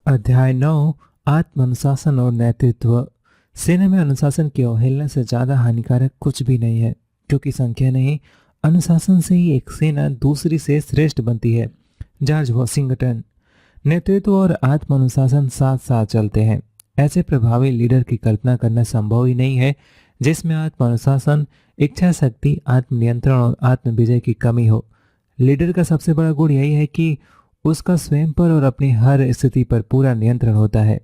अध्याय 9। आत्म अनुशासन और नेतृत्व। सेना में अनुशासन की अवहेलना से ज्यादा हानिकारक कुछ भी नहीं है, क्योंकि संख्या नहीं, अनुशासन से ही एक सेना दूसरी से श्रेष्ठ बनती है। George Washington. नेतृत्व और आत्म अनुशासन साथ साथ चलते हैं। ऐसे प्रभावी लीडर की कल्पना करना संभव ही नहीं है जिसमें आत्म अनुशासन, इच्छा शक्ति, आत्मनियंत्रण और आत्म विजय की कमी हो। लीडर का सबसे बड़ा गुण यही है कि उसका स्वयं पर और अपनी हर स्थिति पर पूरा नियंत्रण होता है।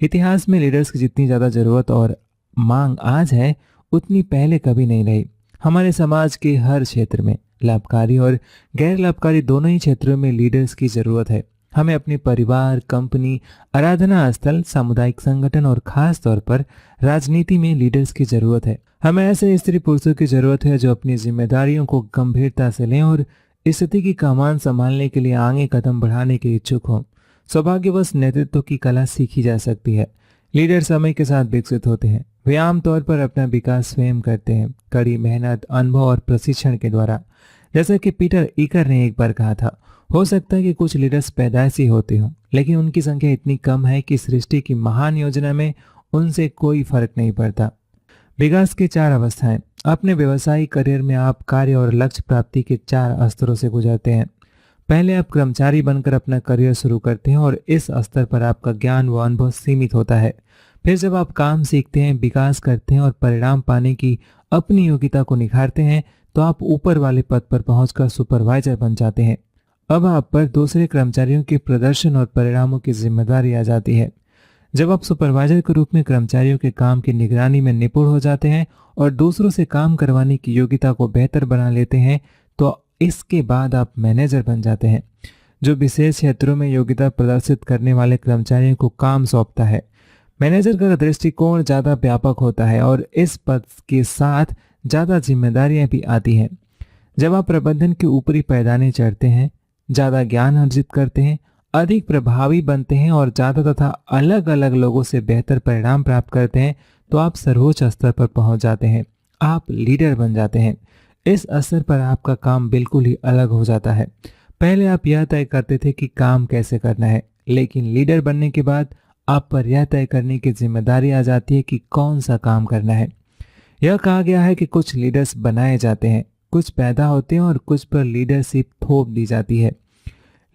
इतिहास में लीडर्स की जितनी ज़्यादा ज़रूरत और मांग आज है, उतनी पहले कभी नहीं रही। हमारे समाज के हर क्षेत्र में, लाभकारी और गैर लाभकारी दोनों ही क्षेत्रों में लीडर्स की ज़रूरत है। हमें अपने परिवार, कंपनी, आराधना स्थल, सामुदायिक संगठन और खास तौर पर राजनीति में लीडर्स की ज़रूरत है। हमें ऐसे स्त्री पुरुषों की ज़रूरत है जो अपनी जिम्मेदारियों को गंभीरता से लें और स्थिति की कमान संभालने के लिए आगे कदम बढ़ाने के इच्छुक हों। सौभाग्यवश नेतृत्व की कला सीखी जा सकती है। लीडर समय के साथ विकसित होते हैं। वे आमतौर पर अपना विकास स्वयं करते हैं, कड़ी मेहनत, अनुभव और प्रशिक्षण के द्वारा। जैसा कि पीटर ईकर ने एक बार कहा था, हो सकता है कि कुछ लीडर्स पैदाइशी होते हों, लेकिन उनकी संख्या इतनी कम है कि सृष्टि की महान योजना में उनसे कोई फर्क नहीं पड़ता। विकास की 4 अवस्थाएं। अपने व्यवसायिक करियर में आप कार्य और लक्ष्य प्राप्ति के 4 स्तरों से गुजरते हैं। पहले आप कर्मचारी बनकर अपना करियर शुरू करते हैं और इस स्तर पर आपका ज्ञान व अनुभव सीमित होता है। फिर जब आप काम सीखते हैं, विकास करते हैं और परिणाम पाने की अपनी योग्यता को निखारते हैं, तो आप ऊपर वाले पद पर पहुंचकर सुपरवाइजर बन जाते हैं। अब आप पर दूसरे कर्मचारियों के प्रदर्शन और परिणामों की जिम्मेदारी आ जाती है। जब आप सुपरवाइजर के रूप में कर्मचारियों के काम की निगरानी में निपुण हो जाते हैं और दूसरों से काम करवाने की योग्यता को बेहतर बना लेते हैं, तो इसके बाद आप मैनेजर बन जाते हैं, जो विशेष क्षेत्रों में योग्यता प्रदर्शित करने वाले कर्मचारियों को काम सौंपता है। मैनेजर का दृष्टिकोण ज़्यादा व्यापक होता है और इस पद के साथ ज़्यादा जिम्मेदारियां भी आती हैं। जब आप प्रबंधन के ऊपरी पैदाने चढ़ते हैं, ज़्यादा ज्ञान अर्जित करते हैं, अधिक प्रभावी बनते हैं और ज़्यादा तथा अलग अलग लोगों से बेहतर परिणाम प्राप्त करते हैं, तो आप सर्वोच्च स्तर पर पहुंच जाते हैं। आप लीडर बन जाते हैं। इस स्तर पर आपका काम बिल्कुल ही अलग हो जाता है। पहले आप यह तय करते थे कि काम कैसे करना है, लेकिन लीडर बनने के बाद आप पर यह तय करने की जिम्मेदारी आ जाती है कि कौन सा काम करना है। यह कहा गया है कि कुछ लीडर्स बनाए जाते हैं, कुछ पैदा होते हैं और कुछ पर लीडरशिप थोप दी जाती है।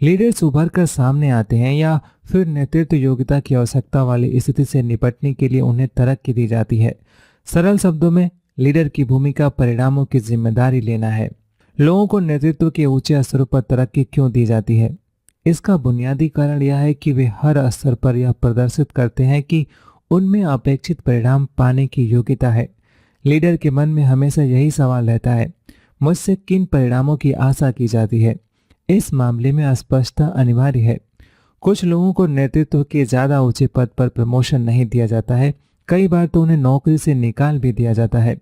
लीडर्स उभर कर सामने आते हैं या फिर नेतृत्व योग्यता की आवश्यकता वाली स्थिति से निपटने के लिए उन्हें तरक्की दी जाती है। सरल शब्दों में, लीडर की भूमिका परिणामों की जिम्मेदारी लेना है। लोगों को नेतृत्व के ऊंचे स्तरों पर तरक्की क्यों दी जाती है? इसका बुनियादी कारण यह है कि वे हर स्तर पर यह प्रदर्शित करते हैं कि उनमें अपेक्षित परिणाम पाने की योग्यता है। लीडर के मन में हमेशा यही सवाल रहता है, मुझसे किन परिणामों की आशा की जाती है? इस मामले में स्पष्टता अनिवार्य है। कुछ लोगों को नेतृत्व के ज्यादा ऊंचे पद पर प्रमोशन नहीं दिया जाता है, कई बार तो उन्हें नौकरी से निकाल भी दिया जाता है।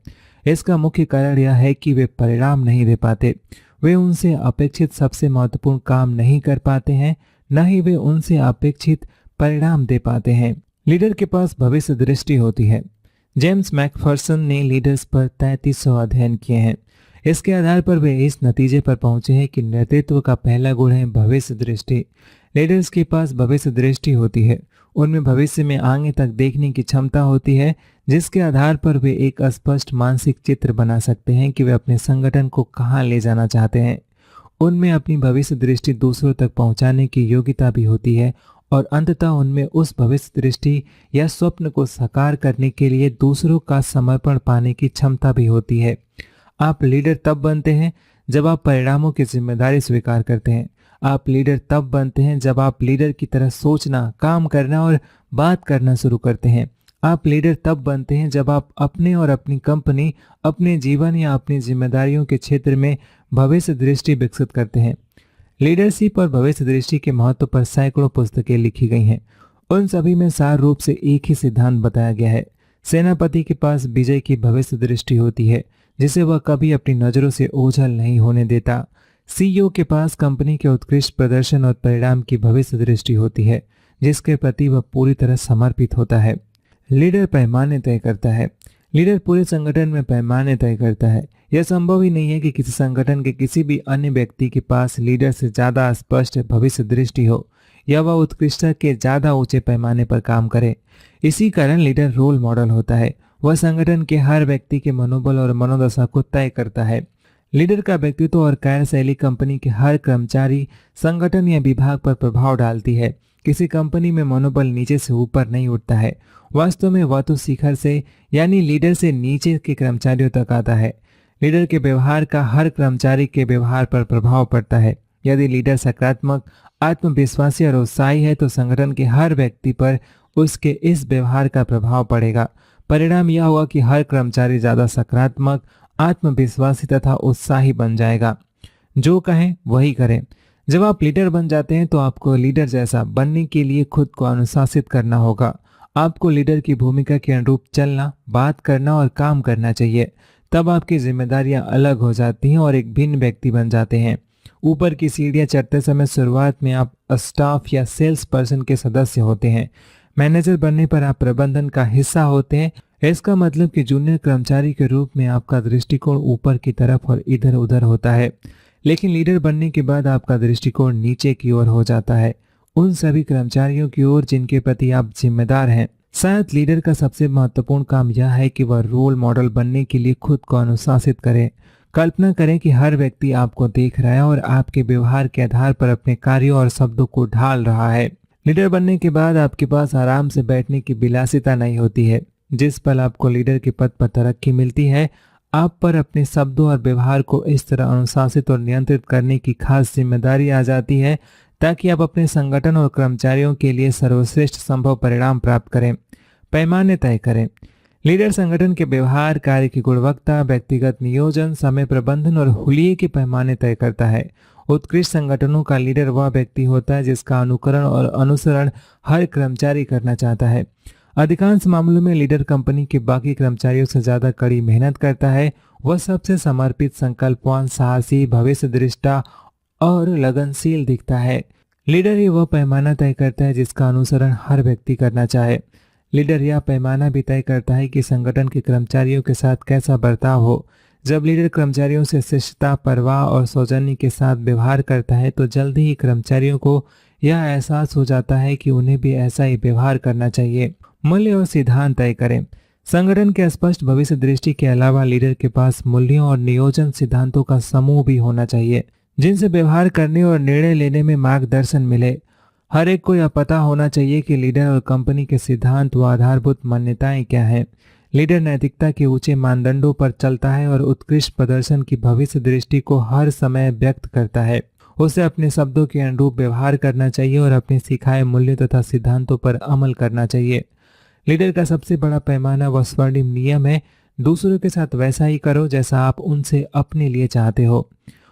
इसका मुख्य कारण यह है कि वे परिणाम नहीं दे पाते। वे उनसे अपेक्षित सबसे महत्वपूर्ण काम नहीं कर पाते हैं, न ही वे उनसे अपेक्षित परिणाम दे पाते हैं। लीडर के पास भविष्य दृष्टि होती है। जेम्स मैकफर्सन ने लीडर्स पर 3300 अध्ययन किए हैं। इसके आधार पर वे इस नतीजे पर पहुंचे हैं कि नेतृत्व का पहला गुण है भविष्य दृष्टि। लीडर्स के पास भविष्य दृष्टि होती है। उनमें भविष्य में आगे तक देखने की क्षमता होती है, जिसके आधार पर वे एक स्पष्ट मानसिक चित्र बना सकते हैं कि वे अपने संगठन को कहां ले जाना चाहते हैं। उनमें अपनी भविष्य दृष्टि दूसरों तक पहुंचाने की योग्यता भी होती है और अंततः उनमें उस भविष्य दृष्टि या स्वप्न को साकार करने के लिए दूसरों का समर्पण पाने की क्षमता भी होती है। आप लीडर तब बनते हैं जब आप परिणामों की जिम्मेदारी स्वीकार करते हैं। आप लीडर तब बनते हैं जब आप लीडर की तरह सोचना, काम करना और बात करना शुरू करते हैं। आप लीडर तब बनते हैं जब आप अपने और अपनी कंपनी, अपने जीवन या अपनी जिम्मेदारियों के क्षेत्र में भविष्य दृष्टि विकसित करते हैं। लीडरशिप और भविष्य दृष्टि के महत्व पर सैकड़ों पुस्तकें लिखी गई हैं। उन सभी में सार रूप से एक ही सिद्धांत बताया गया है। सेनापति के पास विजय की भविष्य दृष्टि होती है, जिसे वह कभी अपनी नजरों से ओझल नहीं होने देता। सीईओ के पास कंपनी के उत्कृष्ट प्रदर्शन और परिणाम की भविष्य दृष्टि होती है, जिसके प्रति वह पूरी तरह समर्पित होता है। लीडर पैमाने तय करता है। लीडर पूरे संगठन में पैमाने तय करता है। यह संभव ही नहीं है कि किसी संगठन के किसी भी अन्य व्यक्ति के पास लीडर से ज्यादा स्पष्ट भविष्य दृष्टि हो। या वह उत्कृष्टता के ज़्यादा ऊंचे पैमाने पर काम करे। इसी कारण लीडर रोल मॉडल होता है। वह संगठन के हर व्यक्ति के मनोबल और मनोदशा को तय करता है। लीडर का व्यक्तित्व और कार्यशैली कंपनी के हर कर्मचारी, संगठन या विभाग पर प्रभाव डालती है। किसी कंपनी में मनोबल नीचे से ऊपर नहीं उठता है। वास्तव में वह तो शिखर से यानी लीडर से नीचे के कर्मचारियों तक आता है। लीडर के व्यवहार का हर कर्मचारी के व्यवहार पर प्रभाव पड़ता है। यदि लीडर सकारात्मक, आत्मविश्वासी और उत्साही है तो संगठन के हर व्यक्ति पर उसके इस व्यवहार का प्रभाव पड़ेगा। परिणाम यह होगा कि हर कर्मचारी ज्यादा सकारात्मक, आत्मविश्वासी तथा उत्साही बन जाएगा। जो कहें वही करें। जब आप लीडर बन जाते हैं तो आपको लीडर जैसा बनने के लिए खुद को अनुशासित करना होगा। आपको लीडर की भूमिका के अनुरूप चलना, बात करना और काम करना चाहिए। तब आपकी जिम्मेदारियां अलग हो जाती हैं और एक भिन्न व्यक्ति बन जाते हैं। ऊपर की सीढ़ियां चढ़ते समय शुरुआत में आप स्टाफ या सेल्स पर्सन के सदस्य होते हैं। मैनेजर बनने पर आप प्रबंधन का हिस्सा होते हैं। इसका मतलब कि जूनियर कर्मचारी के रूप में आपका दृष्टिकोण ऊपर की तरफ और इधर उधर होता है, लेकिन लीडर बनने के बाद आपका दृष्टिकोण नीचे की ओर हो जाता है, उन सभी कर्मचारियों की ओर जिनके प्रति आप जिम्मेदार हैं। शायद लीडर का सबसे महत्वपूर्ण काम यह है कि वह रोल मॉडल बनने के लिए खुद को अनुशासित करे। कल्पना करें कि हर व्यक्ति आपको देख रहा है और आपके व्यवहार के आधार पर अपने कार्यों और शब्दों को ढाल रहा है। लीडर बनने के बाद आपके पास आराम से बैठने की विलासिता नहीं होती है। जिस पल आपको लीडर के पद पर तरक्की मिलती है, आप पर अपने शब्दों और व्यवहार को इस तरह अनुशासित और नियंत्रित करने की खास जिम्मेदारी आ जाती है ताकि आप अपने संगठन और कर्मचारियों के लिए सर्वश्रेष्ठ संभव परिणाम प्राप्त करें। पैमाने तय करें। लीडर संगठन के व्यवहार, कार्य की गुणवत्ता, व्यक्तिगत नियोजन, समय प्रबंधन और हुलिये के पैमाने तय करता है। उत्कृष्ट संगठनों का लीडर वह व्यक्ति होता है जिसका अनुकरण और अनुसरण हर कर्मचारी करना चाहता है। अधिकांश मामलों में लीडर कंपनी के बाकी कर्मचारियों से ज्यादा कड़ी मेहनत करता है। वह सबसे समर्पित, संकल्पवान, साहसी, भविष्य दृष्टा और लगनशील दिखता है। लीडर ही वह पैमाना तय करता है जिसका अनुसरण हर व्यक्ति करना चाहे। लीडर यह पैमाना भी तय करता है कि संगठन के कर्मचारियों के साथ कैसा बर्ताव हो। जब लीडर कर्मचारियों से शिष्टता, परवाह और सौजन्य के साथ व्यवहार करता है तो जल्दी ही कर्मचारियों को यह एहसास हो जाता है कि उन्हें भी ऐसा ही व्यवहार करना चाहिए। मूल्य और सिद्धांत तय करें। संगठन के स्पष्ट भविष्य दृष्टि के अलावा लीडर के पास मूल्यों और नियोजन सिद्धांतों का समूह भी होना चाहिए जिनसे व्यवहार करने और निर्णय लेने में मार्गदर्शन मिले। हर एक को यह पता होना चाहिए कि लीडर और कंपनी के सिद्धांत व आधारभूत मान्यताएं क्या हैं। लीडर नैतिकता के ऊंचे मानदंडों पर चलता है और उत्कृष्ट प्रदर्शन की भविष्य दृष्टि को हर समय व्यक्त करता है। उसे अपने शब्दों के अनुरूप व्यवहार करना चाहिए और अपने सिखाए मूल्यों तथा सिद्धांतों पर अमल करना चाहिए। लीडर का सबसे बड़ा पैमाना व स्वर्णिम नियम है, दूसरों के साथ वैसा ही करो जैसा आप उनसे अपने लिए चाहते हो।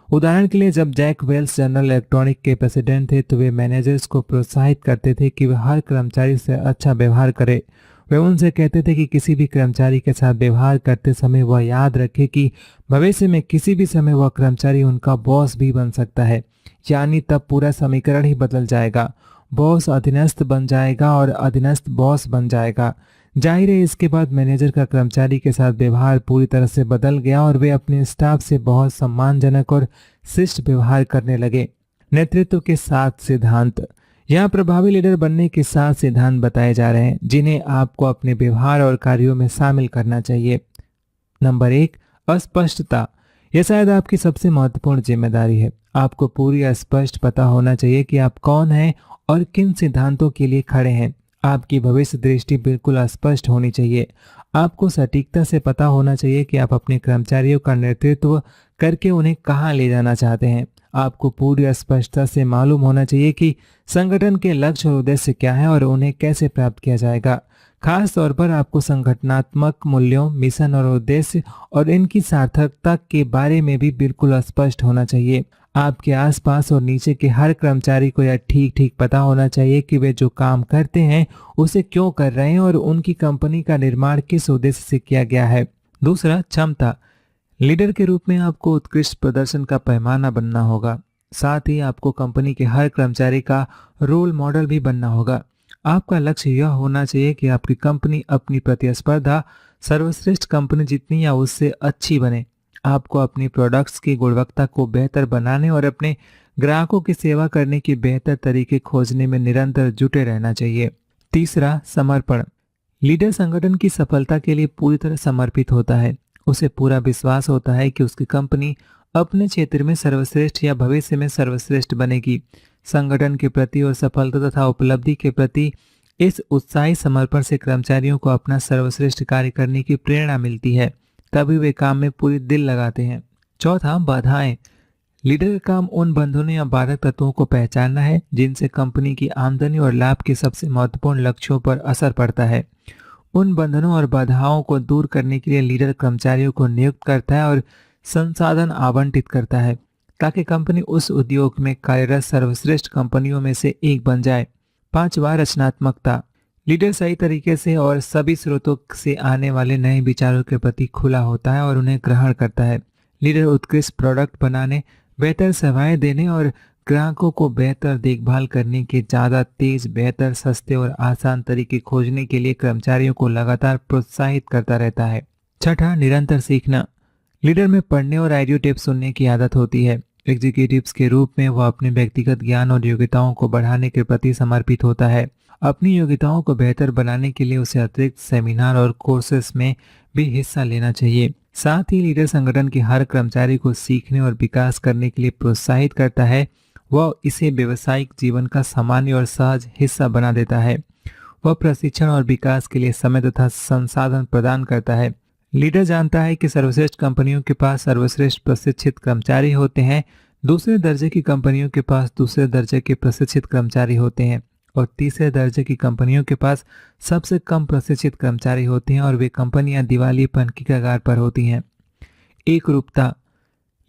उदाहरण के लिए, जब जैक वेल्स जनरल इलेक्ट्रॉनिक के प्रेसिडेंट थे तो वे मैनेजर्स को प्रोत्साहित करते थे कि वे हर कर्मचारी से अच्छा व्यवहार करें। वे उनसे कहते थे कि किसी भी कर्मचारी के साथ व्यवहार करते समय वह याद रखे कि भविष्य में किसी भी समय वह कर्मचारी उनका बॉस भी बन सकता है, यानी तब पूरा समीकरण ही बदल जाएगा। बॉस अधीनस्थ बन जाएगा और अधीनस्थ बॉस बन जाएगा। जाहिर है इसके बाद मैनेजर का कर्मचारी के साथ व्यवहार पूरी तरह से बदल गया और वे अपने स्टाफ से बहुत सम्मानजनक और शिष्ट व्यवहार करने लगे। नेतृत्व के 7 सिद्धांत। यहाँ प्रभावी लीडर बनने के 7 सिद्धांत बताए जा रहे हैं जिन्हें आपको अपने व्यवहार और कार्यों में शामिल करना चाहिए। नंबर 1, अस्पष्टता। यह शायद आपकी सबसे महत्वपूर्ण जिम्मेदारी है। आपको पूरी स्पष्ट पता होना चाहिए कि आप कौन हैं और किन सिद्धांतों के लिए खड़े हैं। आपकी भविष्य दृष्टि बिल्कुल स्पष्ट होनी चाहिए। आपको सटीकता से पता होना चाहिए कि आप अपने कर्मचारियों का नेतृत्व करके उन्हें कहां ले जाना चाहते हैं। आपको पूरी स्पष्टता से मालूम होना चाहिए कि संगठन के लक्ष्य और उद्देश्य क्या है और उन्हें कैसे प्राप्त किया जाएगा। खास तौर पर आपको संगठनात्मक मूल्यों, मिशन और उद्देश्य और इनकी सार्थकता के बारे में भी बिल्कुल स्पष्ट होना चाहिए। आपके आसपास और नीचे के हर कर्मचारी को यह ठीक ठीक पता होना चाहिए कि वे जो काम करते हैं उसे क्यों कर रहे हैं और उनकी कंपनी का निर्माण किस उद्देश्य से किया गया है। दूसरा, क्षमता। लीडर के रूप में आपको उत्कृष्ट प्रदर्शन का पैमाना बनना होगा। साथ ही आपको कंपनी के हर कर्मचारी का रोल मॉडल भी बनना होगा। आपका लक्ष्य यह होना चाहिए कि आपकी कंपनी अपनी प्रतिस्पर्धा सर्वश्रेष्ठ कंपनी जितनी या उससे अच्छी बने। आपको अपनी प्रोडक्ट्स की गुणवत्ता को बेहतर बनाने और अपने ग्राहकों की सेवा करने के बेहतर तरीके खोजने में निरंतर जुटे रहना चाहिए। तीसरा, समर्पण। लीडर संगठन की सफलता के लिए पूरी तरह समर्पित होता है। उसे पूरा विश्वास होता है कि उसकी कंपनी अपने क्षेत्र में सर्वश्रेष्ठ या भविष्य में सर्वश्रेष्ठ बनेगी। संगठन के प्रति और सफलता तथा उपलब्धि के प्रति इस उत्साही समर्पण से कर्मचारियों को अपना सर्वश्रेष्ठ कार्य करने की प्रेरणा मिलती है, तभी वे काम में पूरी दिल लगाते हैं। चौथा, बाधाएं। लीडर का काम उन बंधनों या बाधक तत्वों को पहचानना है जिनसे कंपनी की आमदनी और लाभ के सबसे महत्वपूर्ण लक्ष्यों पर असर पड़ता है। उन बंधनों और बाधाओं को दूर करने के लिए लीडर कर्मचारियों को नियुक्त करता है और संसाधन आवंटित करता है, ताकि कंपनी उस उद्योग में कार्यरत सर्वश्रेष्ठ कंपनियों में से एक बन जाए। पांचवा, रचनात्मकता। लीडर सही तरीके से और सभी स्रोतों से आने वाले नए विचारों के प्रति खुला होता है और उन्हें ग्रहण करता है। लीडर उत्कृष्ट प्रोडक्ट बनाने, बेहतर सेवाएं देने और ग्राहकों को बेहतर देखभाल करने के ज़्यादा तेज, बेहतर, सस्ते और आसान तरीके खोजने के लिए कर्मचारियों को लगातार प्रोत्साहित करता रहता है। छठा, निरंतर सीखना। लीडर में पढ़ने और ऑडियो टेप सुनने की आदत होती है। एग्जीक्यूटिव्स के रूप में वह अपने व्यक्तिगत ज्ञान और योग्यताओं को बढ़ाने के प्रति समर्पित होता है। अपनी योग्यताओं को बेहतर बनाने के लिए उसे अतिरिक्त सेमिनार और कोर्सेस में भी हिस्सा लेना चाहिए। साथ ही लीडर संगठन के हर कर्मचारी को सीखने और विकास करने के लिए प्रोत्साहित करता है। वह इसे व्यावसायिक जीवन का सामान्य और सहज हिस्सा बना देता है। वह प्रशिक्षण और विकास के लिए समय तथा संसाधन प्रदान करता है। लीडर जानता है कि सर्वश्रेष्ठ कंपनियों के पास सर्वश्रेष्ठ प्रशिक्षित कर्मचारी होते हैं, दूसरे दर्जे की कंपनियों के पास दूसरे दर्जे के प्रशिक्षित कर्मचारी होते हैं और तीसरे दर्जे की कंपनियों के पास सबसे कम प्रशिक्षित कर्मचारी होते हैं और वे कंपनियां दिवालियेपन की कगार पर होती हैं। एक रूपता।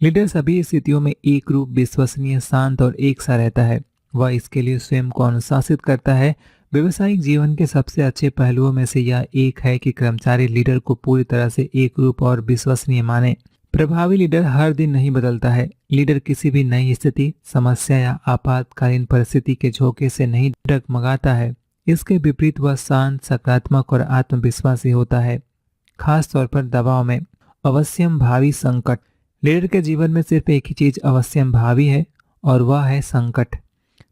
लीडर सभी स्थितियों में एक रूप, विश्वसनीय, शांत और एक सा रहता है। वह इसके लिए स्वयं को अनुशासित करता है। व्यवसायिक जीवन के सबसे अच्छे पहलुओं में से यह एक है कि कर्मचारी लीडर को पूरी तरह से एक रूप और विश्वसनीय माने। प्रभावी लीडर हर दिन नहीं बदलता है। लीडर किसी भी नई स्थिति, समस्या या आपातकालीन परिस्थिति के झोंके से नहीं डगमगाता है। इसके विपरीत वह शांत, सकारात्मक और आत्मविश्वासी होता है। खास तौर पर दबाव में। अवश्यम भावी संकट। लीडर के जीवन में सिर्फ एक ही चीज अवश्यम भावी है और वह है संकट।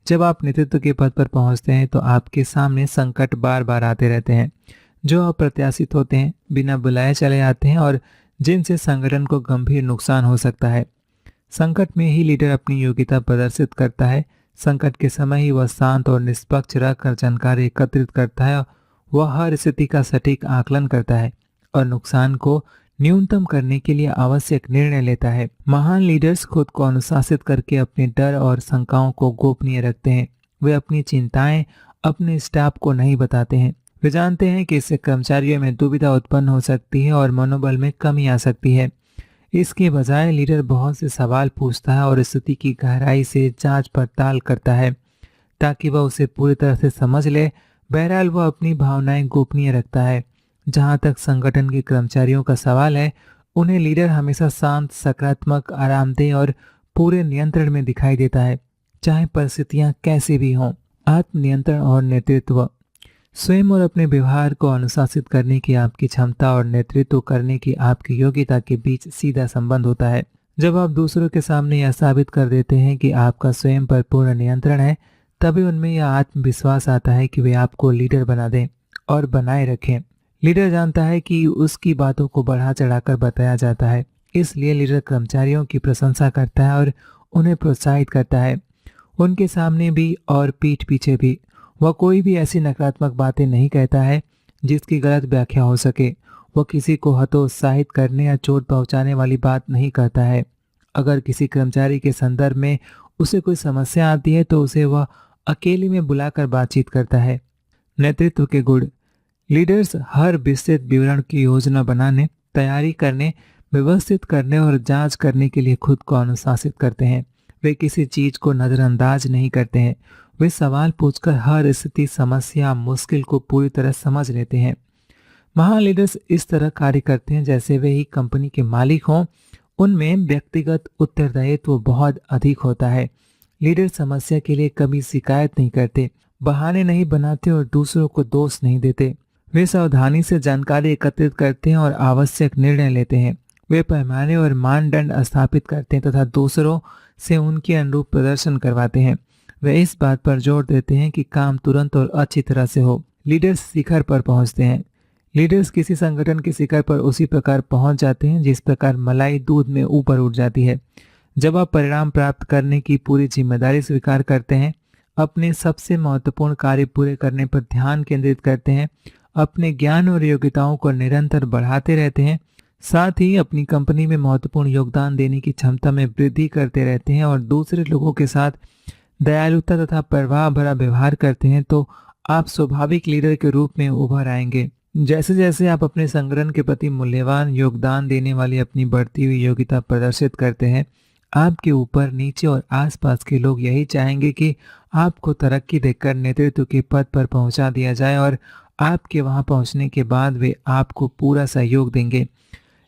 जब आप नेतृत्व के पद पर पहुंचते हैं तो आपके सामने संकट बार बार आते रहते हैं, जो अप्रत्याशित होते हैं, बिना बुलाए चले आते हैं और जिनसे संगठन को गंभीर नुकसान हो सकता है। संकट में ही लीडर अपनी योग्यता प्रदर्शित करता है। संकट के समय ही वह शांत और निष्पक्ष रहकर जानकारी एकत्रित करता है। वह हर स्थिति का सटीक आकलन करता है और नुकसान को न्यूनतम करने के लिए आवश्यक निर्णय लेता है। महान लीडर्स खुद को अनुशासित करके अपने डर और शंकाओं को गोपनीय रखते हैं। वे अपनी चिंताएं अपने स्टाफ को नहीं बताते हैं। वे जानते हैं कि इससे कर्मचारियों में दुविधा उत्पन्न हो सकती है और मनोबल में कमी आ सकती है। इसके बजाय लीडर बहुत से सवाल पूछता है और स्थिति की गहराई से जांच पड़ताल करता है ताकि वह उसे पूरी तरह से समझ ले। बहरहाल वह अपनी भावनाएं गोपनीय रखता है। जहां तक संगठन के कर्मचारियों का सवाल है, उन्हें लीडर हमेशा शांत, सकारात्मक, आरामदेह और पूरे नियंत्रण में दिखाई देता है, चाहे परिस्थितियां कैसी भी हों। आत्मनियंत्रण और नेतृत्व। स्वयं और अपने व्यवहार को अनुशासित करने की आपकी क्षमता और नेतृत्व करने की आपकी योग्यता के बीच सीधा संबंध होता है। जब आप दूसरों के सामने यह साबित कर देते हैं कि आपका स्वयं पर पूर्ण नियंत्रण है, तभी उनमें यह आत्मविश्वास आता है कि वे आपको लीडर बना दें और बनाए रखें। लीडर जानता है कि उसकी बातों को बढ़ा चढ़ाकर बताया जाता है, इसलिए लीडर कर्मचारियों की प्रशंसा करता है और उन्हें प्रोत्साहित करता है, उनके सामने भी और पीठ पीछे भी। वह कोई भी ऐसी नकारात्मक बातें नहीं कहता है जिसकी गलत व्याख्या हो सके। वह किसी को हतोत्साहित करने या चोट पहुंचाने वाली बात नहीं करता है। अगर किसी कर्मचारी के संदर्भ में उसे कोई समस्या आती है तो उसे वह अकेले में बुलाकर बातचीत करता है। नेतृत्व के गुण। लीडर्स हर विस्तृत विवरण की योजना बनाने, तैयारी करने, व्यवस्थित करने और जांच करने के लिए खुद को अनुशासित करते हैं। वे किसी चीज को नजरअंदाज नहीं करते हैं। वे सवाल पूछकर हर स्थिति, समस्या, मुश्किल को पूरी तरह समझ लेते हैं। महान लीडर्स इस तरह कार्य करते हैं जैसे वे ही कंपनी के मालिक हों। उनमें व्यक्तिगत उत्तरदायित्व बहुत अधिक होता है। लीडर समस्या के लिए कभी शिकायत नहीं करते, बहाने नहीं बनाते और दूसरों को दोष नहीं देते। वे सावधानी से जानकारी एकत्रित करते हैं और आवश्यक निर्णय लेते हैं। वे पैमाने और मानदंड स्थापित करते हैं तथा दूसरों से उनके अनुरूप प्रदर्शन करवाते हैं। वे इस बात पर जोर देते हैं कि काम तुरंत और अच्छी तरह से हो। लीडर्स शिखर पर पहुंचते हैं। लीडर्स किसी संगठन के शिखर पर उसी प्रकार पहुंच जाते हैं जिस प्रकार मलाई दूध में ऊपर उठ जाती है। जब आप परिणाम प्राप्त करने की पूरी जिम्मेदारी स्वीकार करते हैं, अपने सबसे महत्वपूर्ण कार्य पूरे करने पर ध्यान केंद्रित करते हैं, अपने ज्ञान और योग्यताओं को निरंतर बढ़ाते रहते हैं, साथ ही अपनी कंपनी में महत्वपूर्ण योगदान देने की क्षमता में वृद्धि करते रहते हैं और दूसरे लोगों के साथ दयालुता तथा प्रवाह भरा व्यवहार करते हैं, तो आप स्वाभाविक लीडर के रूप में उभर आएंगे। जैसे जैसे आप अपने संगठन के प्रति मूल्यवान योगदान देने वाली अपनी बढ़ती हुई योग्यता प्रदर्शित करते हैं, आपके ऊपर नीचे और आसपास के लोग यही चाहेंगे कि आपको तरक्की देकर नेतृत्व के पद पर पहुंचा दिया जाए और आपके वहां पहुंचने के बाद वे आपको पूरा सहयोग देंगे।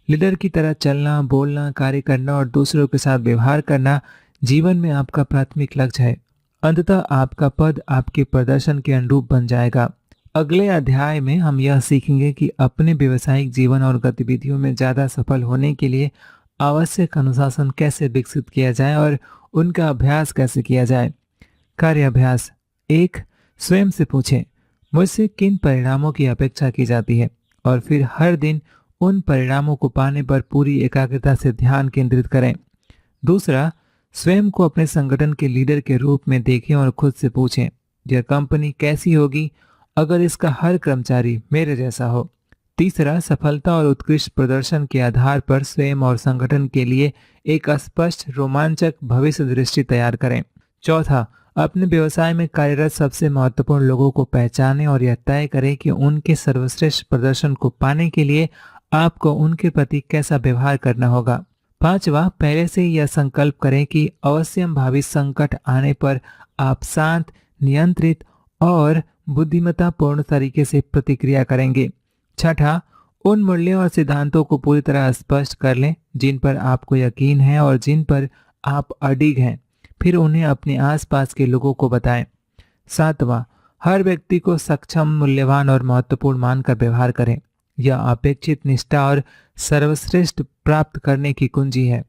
लीडर की तरह चलना, बोलना, कार्य करना और दूसरों के साथ व्यवहार करना जीवन में आपका प्राथमिक लक्ष्य है। अंततः आपका पद आपके प्रदर्शन के अनुरूप बन जाएगा। अगले अध्याय में हम यह सीखेंगे कि अपने व्यावसायिक जीवन और गतिविधियों में ज़्यादा सफल होने के लिए आवश्यक अनुशासन कैसे विकसित किया जाए और उनका अभ्यास कैसे किया जाए। कार्य अभ्यास 1। स्वयं से पूछें, मुझसे किन परिणामों की अपेक्षा की जाती है, और फिर हर दिन उन परिणामों को पाने पर पूरी एकाग्रता से ध्यान केंद्रित करें। 2. स्वयं को अपने संगठन के लीडर के रूप में देखें और खुद से पूछें, यह कंपनी कैसी होगी अगर इसका हर कर्मचारी मेरे जैसा हो। 3. सफलता और उत्कृष्ट प्रदर्शन के आधार पर स्वयं और संगठन के लिए एक स्पष्ट रोमांचक भविष्य दृष्टि तैयार करें। 4. अपने व्यवसाय में कार्यरत सबसे महत्वपूर्ण लोगों को पहचानें और यह तय करें कि उनके सर्वश्रेष्ठ प्रदर्शन को पाने के लिए आपको उनके प्रति कैसा व्यवहार करना होगा। 5. पहले से यह संकल्प करें कि अवश्यंभावी संकट आने पर आप शांत, नियंत्रित और बुद्धिमत्तापूर्ण तरीके से प्रतिक्रिया करेंगे। 6. उन मूल्यों और सिद्धांतों को पूरी तरह स्पष्ट कर लें जिन पर आपको यकीन है और जिन पर आप अडिग हैं, फिर उन्हें अपने आसपास के लोगों को बताएं। 7. हर व्यक्ति को सक्षम, मूल्यवान और महत्वपूर्ण मानकर व्यवहार करें। यह अपेक्षित निष्ठा और सर्वश्रेष्ठ प्राप्त करने की कुंजी है।